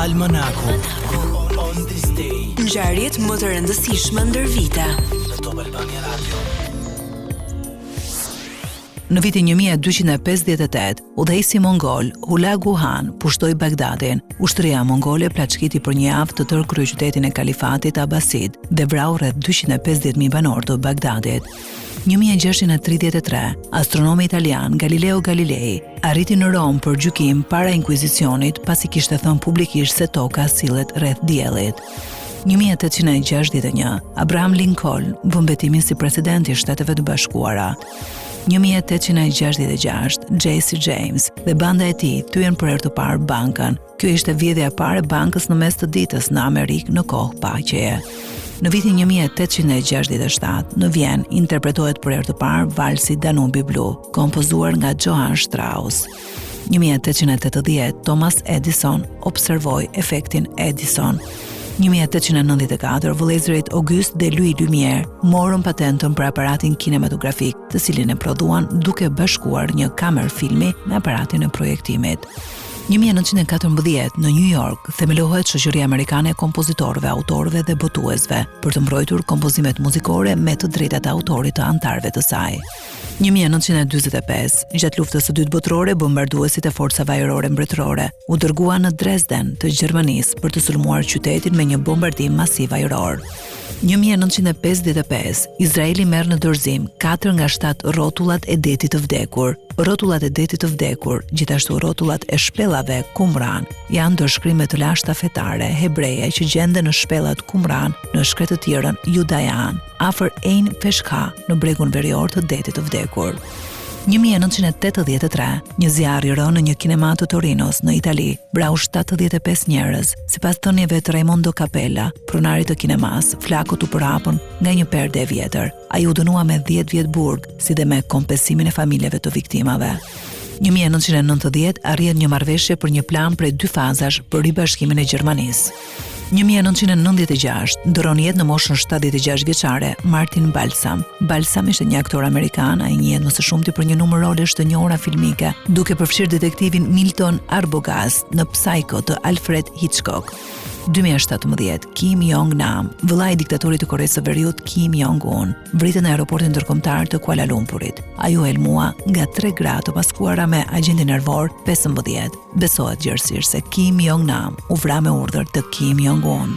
Almanaku. On this day. Ngjarjet më të rëndësishme ndër vite. Në Top Albania Radio. Në vitin 1258, udhëheqësi mongol Hulagu Han pushtoi Bagdadin. Ushtria mongole plaçkiti për një javë të tërë kryeqytetin e kalifatit Abasid dhe vrau rreth 250.000 banor të Bagdadit. 1633, astronomi italian Galileo Galilei arriti në Rom për gjykim para inkvizicionit pasi kishte thënë publikisht se toka sillet rreth diellit. 1861, Abraham Lincoln vën betimin si presidenti i Shtateve të Bashkuara. 1866, Jesse James dhe banda e tij thyen për herë të parë bankën. Kjo ishte vjedhja e parë e bankës në mes të ditës në Amerikë në kohë paqeje. Në vitin 1867, në Vjenë, interpretohet për herë të parë valsi Danubi Blu, kompozuar nga Johann Strauss. 1880, Thomas Edison observoi efektin Edison. 1894, vëllezërit Auguste dhe Louis Lumière morën patentën për aparatin kinematografik, të cilin e prodhuan duke bashkuar një kamerë filmi me aparatin e projektimit. 1914, në New York, themelohet Shoqëria Amerikane e Kompozitorëve, Autorëve dhe Botuesve për të mbrojtur kompozimet muzikore me të drejtat e autorit të anëtarëve të saj. 1945, gjatë luftës së dytë botërore, bombarduesit e forcave ajrore mbretërore u dërguan në Dresden të Gjermanisë për të sulmuar qytetin me një bombardim masiv ajror. 1955, Izraeli merr në dorëzim 4 nga 7 rrotullat e detit të vdekur. Rrotullat e detit të vdekur, gjithashtu rrotullat e shpellave Qumran, janë ndërshkrime të lashta fetare hebreje që gjenden në shpellat Qumran në shkretë të tjerën Judajan, afër Ein Feshka në bregun verior të detit të vdekur. 1983, një zjarr i rënë në një kinema të Torinos në Itali vrau 75 njerëz. Sipas thënieve të Raimondo Capella, pronari të kinemas, flakët u përhapën nga një perde e vjetër. Ai u dënua me 10 vjet burg, si dhe me kompensimin e familjeve të viktimave. 1990, arrihet një marrëveshje për një plan prej 2 fazash për ribashkimin e Gjermanisë. 1996, ndron jetë në moshën 76 vjeçare Martin Balsam. Balsam ishte një aktor amerikan, ai njihet më së shumti për një numër rolesh të njohura filmike, duke përfshirë detektivin Milton Arbogast në Psycho të Alfred Hitchcock. 2017, Kim Jong-nam, vëllai i diktatorit të Koreas së Veriut Kim Jong-un, vritën në aeroportin ndërkombëtar të Kuala Lumpurit. Ai u helmua nga 3 gra të paskuara me agjenti nervor 15. Besohet gjërësisht se Kim Jong-nam u vra me urdhër të Kim Jong-un.